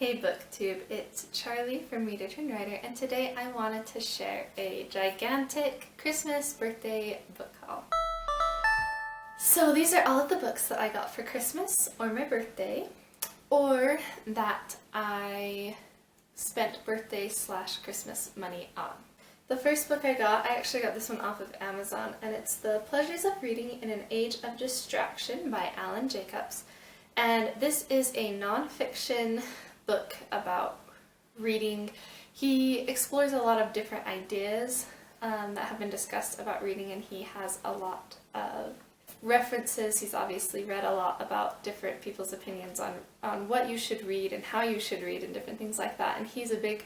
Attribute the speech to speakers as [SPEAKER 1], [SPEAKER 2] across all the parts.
[SPEAKER 1] Hey BookTube, it's Charlie from Reader Turned Writer, and today I wanted to share a gigantic Christmas birthday book haul. So these are all of the books that I got for Christmas or my birthday, or that I spent birthday/Christmas money on. The first book I actually got this one off of Amazon, and it's The Pleasures of Reading in an Age of Distraction by Alan Jacobs. And this is a non-fiction book about reading. He explores a lot of different ideas that have been discussed about reading, and he has a lot of references. He's obviously read a lot about different people's opinions on what you should read and how you should read and different things like that. And he's a big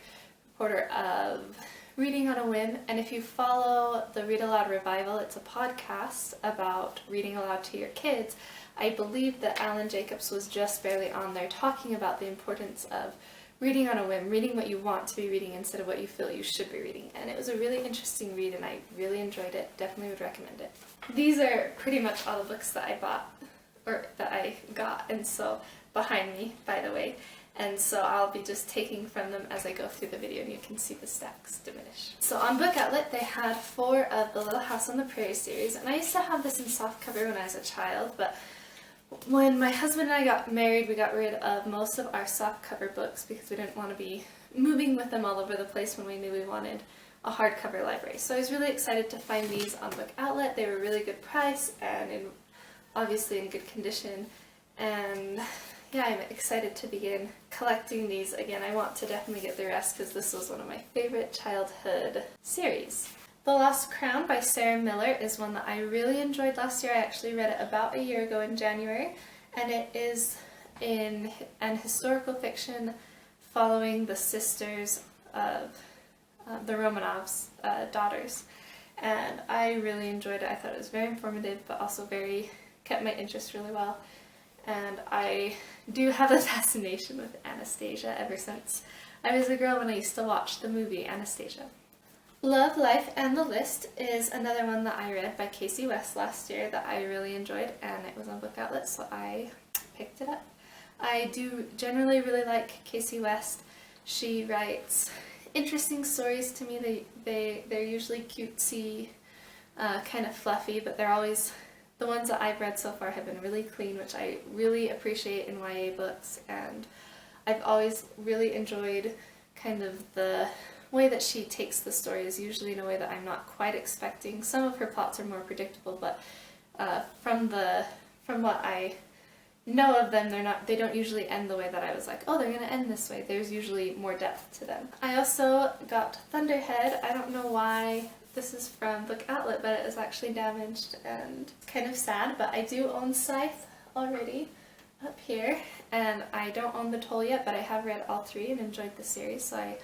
[SPEAKER 1] supporter of reading on a whim, and if you follow the Read Aloud Revival, it's a podcast about reading aloud to your kids. I believe that Alan Jacobs was just barely on there talking about the importance of reading on a whim, reading what you want to be reading instead of what you feel you should be reading. And it was a really interesting read, and I really enjoyed it. Definitely would recommend it. These are pretty much all the books that I bought, or that I got, and so behind me, by the way. And so I'll be just taking from them as I go through the video, and you can see the stacks diminish. So on Book Outlet they had 4 of the Little House on the Prairie series, and I used to have this in softcover when I was a child, but when my husband and I got married, we got rid of most of our softcover books because we didn't want to be moving with them all over the place when we knew we wanted a hardcover library. So I was really excited to find these on Book Outlet. They were really good price and obviously in good condition, and yeah, I'm excited to begin collecting these again. I want to definitely get the rest because this was one of my favorite childhood series. The Lost Crown by Sarah Miller is one that I really enjoyed last year. I actually read it about a year ago in January, and it is in an historical fiction following the sisters of the Romanovs' daughters, and I really enjoyed it. I thought it was very informative, but also kept my interest really well. And I do have a fascination with Anastasia ever since I was a girl when I used to watch the movie Anastasia. Love, Life, and the List is another one that I read by Casey West last year that I really enjoyed, and it was on Book Outlet, so I picked it up. I do generally really like Casey West. She writes interesting stories to me. They're usually cutesy, kind of fluffy, but they're always, the ones that I've read so far have been really clean, which I really appreciate in YA books, and I've always really enjoyed kind of the way that she takes the story is usually in a way that I'm not quite expecting. Some of her plots are more predictable, but from what I know of them, they don't usually end the way that I was like, oh, they're going to end this way. There's usually more depth to them. I also got Thunderhead. I don't know why this is from Book Outlet, but it is actually damaged and kind of sad, but I do own Scythe already up here, and I don't own The Toll yet, but I have read all 3 and enjoyed the series, so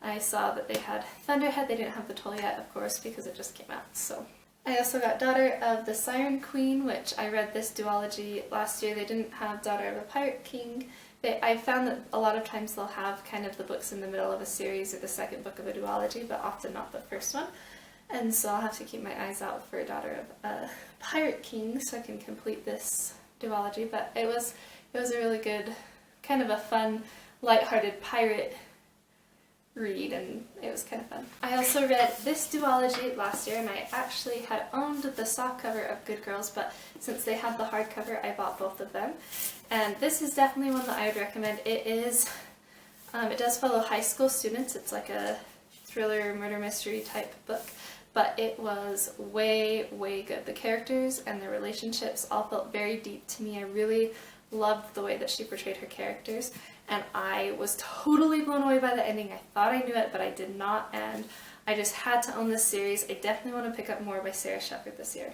[SPEAKER 1] I saw that they had Thunderhead. They didn't have The Toll yet, of course, because it just came out. So I also got Daughter of the Siren Queen, which I read this duology last year. They didn't have Daughter of a Pirate King. I found that a lot of times they'll have kind of the books in the middle of a series or the second book of a duology, but often not the first one. And so I'll have to keep my eyes out for Daughter of a Pirate King so I can complete this duology. But it was a really good, kind of a fun, lighthearted pirate read, and it was kind of fun. I also read this duology last year, and I actually had owned the softcover of Good Girls, but since they had the hardcover, I bought both of them. And this is definitely one that I would recommend. It does follow high school students. It's like a thriller, murder mystery type book, but it was way, way good. The characters and the relationships all felt very deep to me. I really loved the way that she portrayed her characters, and I was totally blown away by the ending. I thought I knew it, but I did not, and I just had to own this series. I definitely want to pick up more by Sarah Shepard this year.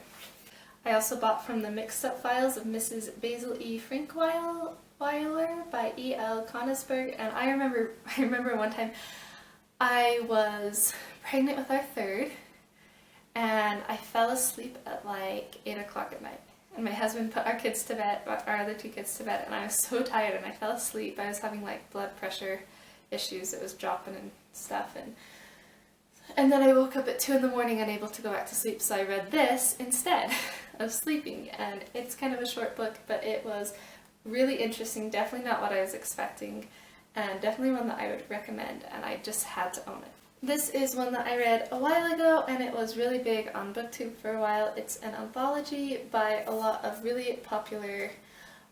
[SPEAKER 1] I also bought From the Mixed Up Files of Mrs. Basil E. Frankweiler by E.L. Konigsberg, and I remember one time I was pregnant with our third, and I fell asleep at like 8 o'clock at night. And my husband put our kids to bed, our other 2 kids to bed, and I was so tired and I fell asleep. I was having like blood pressure issues. It was dropping and stuff, and then I woke up at 2 in the morning unable to go back to sleep, so I read this instead of sleeping. And it's kind of a short book, but it was really interesting, definitely not what I was expecting, and definitely one that I would recommend, and I just had to own it. This is one that I read a while ago, and it was really big on BookTube for a while. It's an anthology by a lot of really popular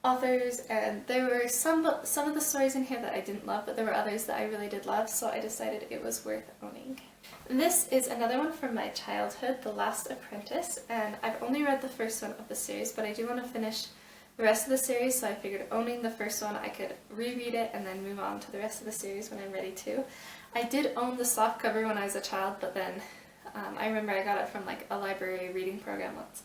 [SPEAKER 1] authors, and there were some of the stories in here that I didn't love, but there were others that I really did love, so I decided it was worth owning. This is another one from my childhood, The Last Apprentice, and I've only read the first one of the series, but I do want to finish the rest of the series, so I figured owning the first one I could reread it and then move on to the rest of the series when I'm ready to. I did own the softcover when I was a child, but then I remember I got it from like a library reading program once.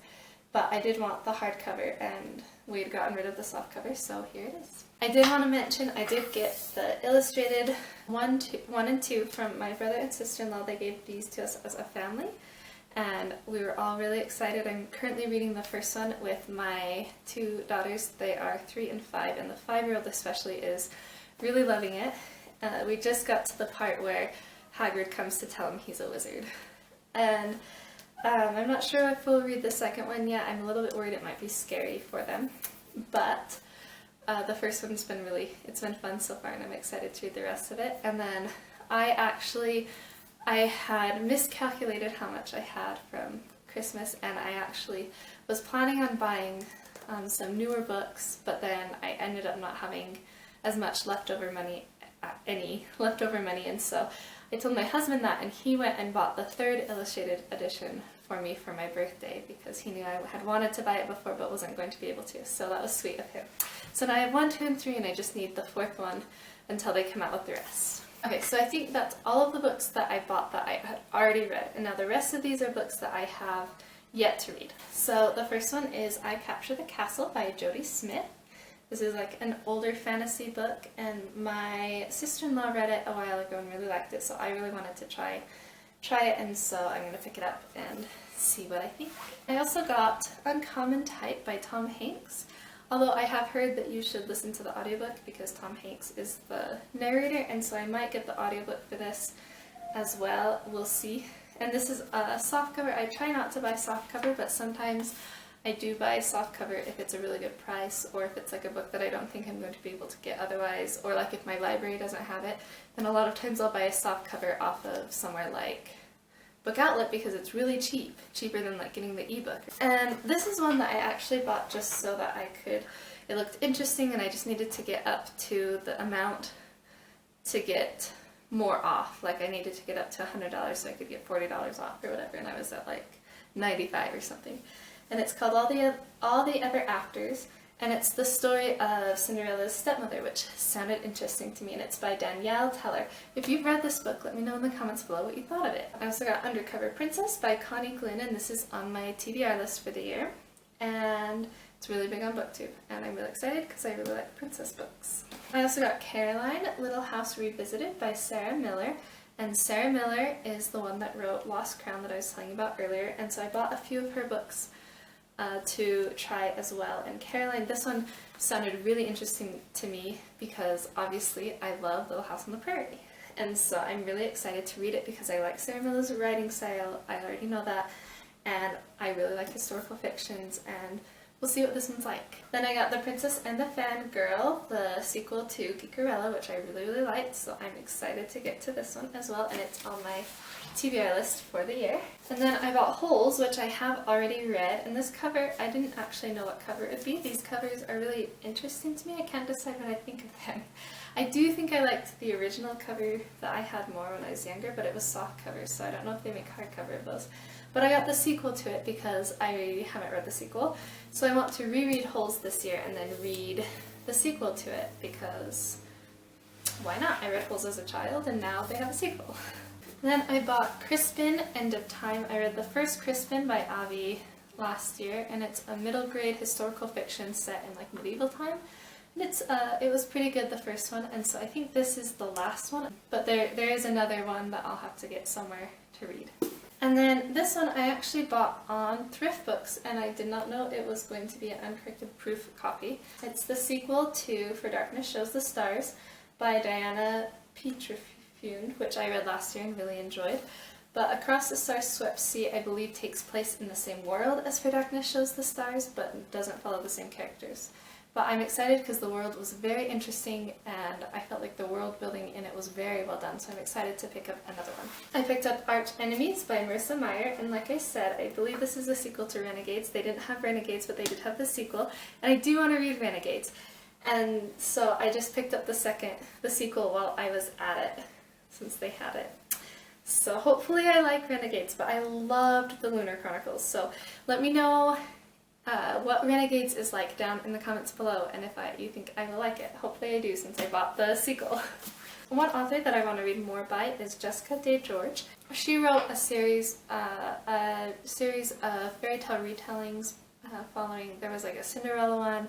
[SPEAKER 1] But I did want the hardcover, and we had gotten rid of the softcover, so here it is. I did want to mention I did get the illustrated 1 and 2 from my brother and sister-in-law. They gave these to us as a family, and we were all really excited. I'm currently reading the first one with my 2 daughters. They are 3 and 5, and the 5-year-old especially is really loving it. We just got to the part where Hagrid comes to tell him he's a wizard. And I'm not sure if we'll read the second one yet. I'm a little bit worried it might be scary for them. But the first one's been it's been fun so far, and I'm excited to read the rest of it. And then I had miscalculated how much I had from Christmas, and I actually was planning on buying some newer books, but then I ended up not having as much leftover money, and so I told my husband that, and he went and bought the 3rd illustrated edition for me for my birthday because he knew I had wanted to buy it before but wasn't going to be able to, so that was sweet of him. So now I have 1, 2, and 3, and I just need the 4th one until they come out with the rest. Okay, so I think that's all of the books that I bought that I had already read, and now the rest of these are books that I have yet to read. So the first one is I Capture the Castle by Jody Smith. This is like an older fantasy book, and my sister-in-law read it a while ago and really liked it, so I really wanted to try it, and so I'm going to pick it up and see what I think. I also got Uncommon Type by Tom Hanks, although I have heard that you should listen to the audiobook because Tom Hanks is the narrator, and so I might get the audiobook for this as well. We'll see. And this is a softcover. I try not to buy softcover, but sometimes I do buy softcover if it's a really good price, or if it's like a book that I don't think I'm going to be able to get otherwise, or like if my library doesn't have it, then a lot of times I'll buy a softcover off of somewhere like Book Outlet because it's really cheap, cheaper than like getting the ebook. And this is one that I actually bought just so that I could, it looked interesting and I just needed to get up to the amount to get more off. Like I needed to get up to $100 so I could get $40 off or whatever, and I was at like 95 or something. And it's called All the Ever Afters, and it's the story of Cinderella's stepmother, which sounded interesting to me, and it's by Danielle Teller. If you've read this book, let me know in the comments below what you thought of it. I also got Undercover Princess by Connie Glynn, and this is on my TBR list for the year, and it's really big on BookTube, and I'm really excited because I really like princess books. I also got Caroline, Little House Revisited by Sarah Miller. And Sarah Miller is the one that wrote Lost Crown that I was telling you about earlier, and so I bought a few of her books to try as well. And Caroline, this one sounded really interesting to me because obviously I love Little House on the Prairie. And so I'm really excited to read it because I like Sarah Miller's writing style, I already know that, and I really like historical fictions, and we'll see what this one's like. Then I got The Princess and the Fangirl, the sequel to Geekerella, which I really liked, so I'm excited to get to this one as well, and it's on my TBR list for the year. And then I bought Holes, which I have already read, and this cover, I didn't actually know what cover it would be. These covers are really interesting to me. I can't decide what I think of them. I do think I liked the original cover that I had more when I was younger, but it was soft covers, so I don't know if they make hardcover of those. But I got the sequel to it because I haven't read the sequel, so I want to reread Holes this year and then read the sequel to it because why not? I read Holes as a child and now they have a sequel. Then I bought Crispin, End of Time. I read the first Crispin by Avi last year, and it's a middle grade historical fiction set in like medieval time. And it was pretty good, the first one, and so I think this is the last one. But there is another one that I'll have to get somewhere to read. And then this one I actually bought on Thrift Books, and I did not know it was going to be an uncorrected proof copy. It's the sequel to For Darkness Shows the Stars by Diana Pietrafune, which I read last year and really enjoyed. But Across the Star-Swept Sea, I believe, takes place in the same world as For Darkness Shows the Stars, but doesn't follow the same characters. But I'm excited because the world was very interesting and I felt like the world building in it was very well done, so I'm excited to pick up another one. I picked up Arch Enemies by Marissa Meyer, and like I said, I believe this is a sequel to Renegades. They didn't have Renegades, but they did have the sequel, and I do want to read Renegades. And so I just picked up the sequel while I was at it, since they had it. So hopefully I like Renegades, but I loved the Lunar Chronicles, so let me know what Renegades is like down in the comments below, and if you think I will like it. Hopefully I do, since I bought the sequel. One author that I want to read more by is Jessica Day George. She wrote a series of fairy tale retellings following, there was like a Cinderella one,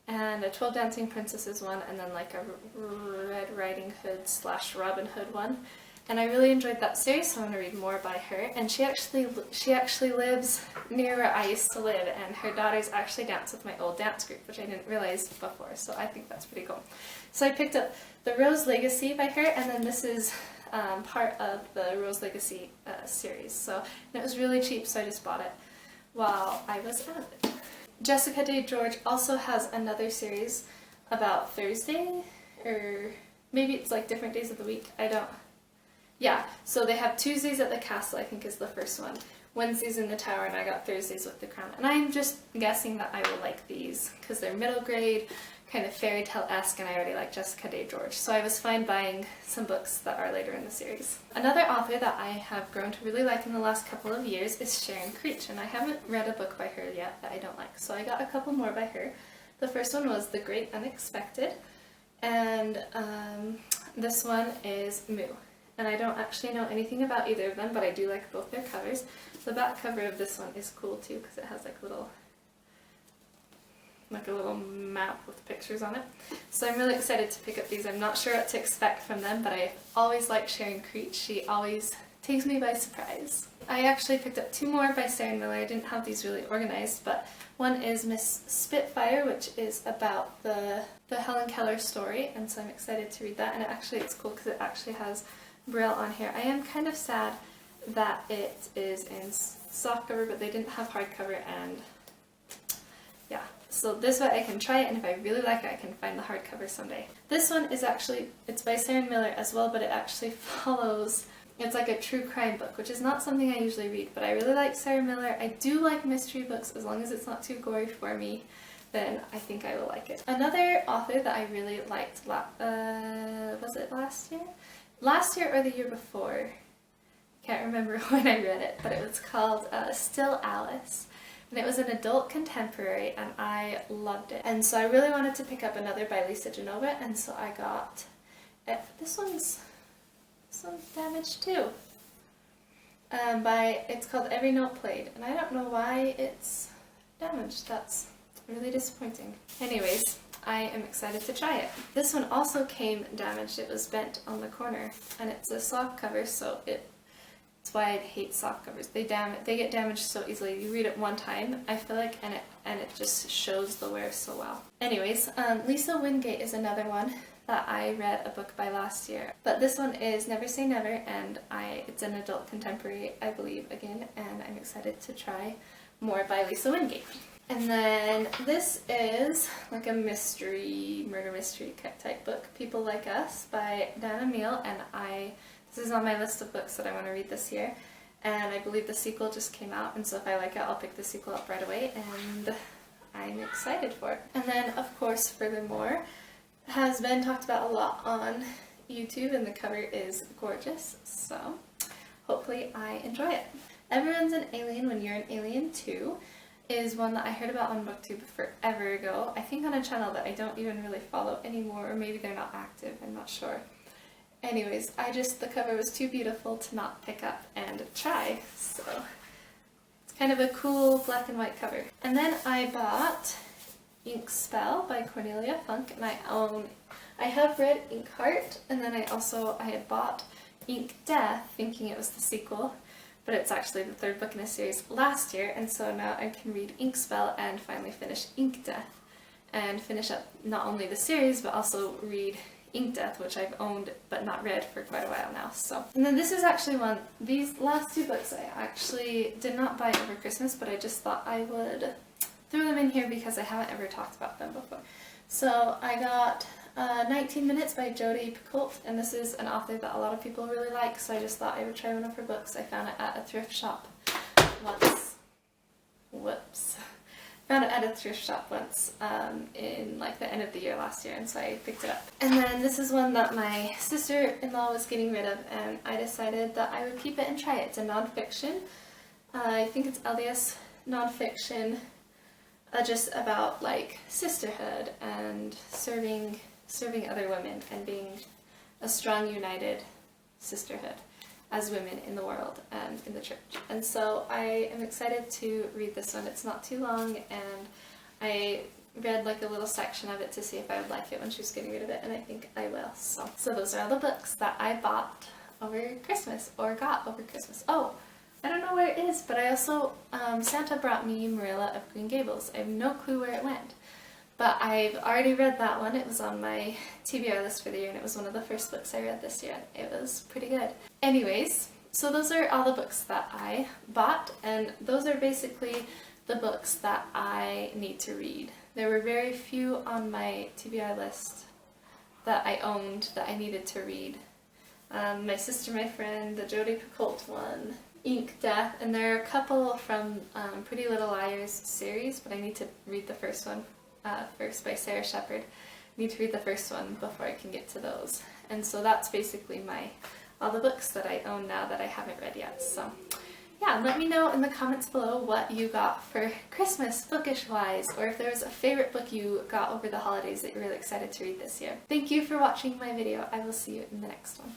[SPEAKER 1] and a 12 Dancing Princesses one, and then like a Red Riding Hood / Robin Hood one. And I really enjoyed that series, so I want to read more by her. And she actually lives near where I used to live, and her daughters actually dance with my old dance group, which I didn't realize before, so I think that's pretty cool. So I picked up The Rose Legacy by her, and then this is part of the Rose Legacy series. So, and it was really cheap, so I just bought it while I was at it. Jessica Day George also has another series about Thursday, or maybe it's like different days of the week, yeah, so they have Tuesdays at the Castle, I think is the first one, Wednesdays in the Tower, and I got Thursdays with the Crown. And I'm just guessing that I will like these, because they're middle grade, kind of fairy tale-esque, and I already like Jessica Day George, so I was fine buying some books that are later in the series. Another author that I have grown to really like in the last couple of years is Sharon Creech, and I haven't read a book by her yet that I don't like, so I got a couple more by her. The first one was The Great Unexpected, and this one is Moo. And I don't actually know anything about either of them, but I do like both their covers. The back cover of this one is cool too, because it has like a little map with pictures on it. So I'm really excited to pick up these. I'm not sure what to expect from them, but I always like Sharon Creech. She always takes me by surprise. I actually picked up two more by Sarah Miller. I didn't have these really organized, but one is Miss Spitfire, which is about the Helen Keller story, and so I'm excited to read that. And it's cool because it actually has Braille on here. I am kind of sad that it is in softcover, but they didn't have hardcover, and yeah. So this way I can try it, and if I really like it, I can find the hardcover someday. This one is it's by Sarah Miller as well, but it actually follows, it's like a true crime book, which is not something I usually read, but I really like Sarah Miller. I do like mystery books, as long as it's not too gory for me, then I think I will like it. Another author that I really liked, was it last year? Last year or the year before, can't remember when I read it, but it was called Still Alice, and it was an adult contemporary, and I loved it. And so I really wanted to pick up another by Lisa Genova, and so I got it. This one's damaged too. It's called Every Note Played, and I don't know why it's damaged. That's really disappointing. Anyways, I am excited to try it. This one also came damaged. It was bent on the corner, and it's a soft cover, so it's why I hate soft covers. They get damaged so easily. You read it one time, I feel like, and it just shows the wear so well. Anyways, Lisa Wingate is another one that I read a book by last year, but this one is Never Say Never, and it's an adult contemporary, I believe, again, and I'm excited to try more by Lisa Wingate. And then this is like a murder mystery type book, People Like Us by Dana Meal, and this is on my list of books that I want to read this year, and I believe the sequel just came out, and so if I like it, I'll pick the sequel up right away, and I'm excited for it. And then, of course, Furthermore has been talked about a lot on YouTube, and the cover is gorgeous, so hopefully I enjoy it. Everyone's an Alien When You're an Alien Too is one that I heard about on BookTube forever ago. I think on a channel that I don't even really follow anymore, or maybe they're not active, I'm not sure. Anyways, the cover was too beautiful to not pick up and try, so it's kind of a cool black and white cover. And then I bought Ink Spell by Cornelia Funk, and I have read Inkheart, and then I had bought Ink Death thinking it was the sequel, but it's actually the third book in a series last year, and so now I can read Ink Spell and finally finish Ink Death, and finish up not only the series, but also read Ink Death, which I've owned but not read for quite a while now. So, and then this is actually these last two books I actually did not buy over Christmas, but I just thought I would threw them in here because I haven't ever talked about them before. So I got 19 Minutes by Jodi Picoult, and this is an author that a lot of people really like, so I just thought I would try one of her books. I found it at a thrift shop once. Whoops. Found it at a thrift shop once in like the end of the year last year, and so I picked it up. And then this is one that my sister-in-law was getting rid of, and I decided that I would keep it and try it. It's a nonfiction. I think it's LDS nonfiction, just about like sisterhood and serving other women and being a strong, united sisterhood as women in the world and in the church. And so I am excited to read this one. It's not too long, and I read like a little section of it to see if I would like it when she was getting rid of it, and I think I will. So those are all the books that I bought over Christmas, or got over Christmas. Oh, I don't know where it is, but I also, Santa brought me Marilla of Green Gables. I have no clue where it went. But I've already read that one. It was on my TBR list for the year, and it was one of the first books I read this year. It was pretty good. Anyways, so those are all the books that I bought, and those are basically the books that I need to read. There were very few on my TBR list that I owned that I needed to read. My Sister, My Friend, the Jodi Picoult one, Ink Death, and there are a couple from Pretty Little Liars series, but I need to read the first one first, by Sarah Shepard. I need to read the first one before I can get to those. And so that's basically all the books that I own now that I haven't read yet. So yeah, let me know in the comments below what you got for Christmas bookish wise, or if there was a favorite book you got over the holidays that you're really excited to read this year. Thank you for watching my video. I will see you in the next one.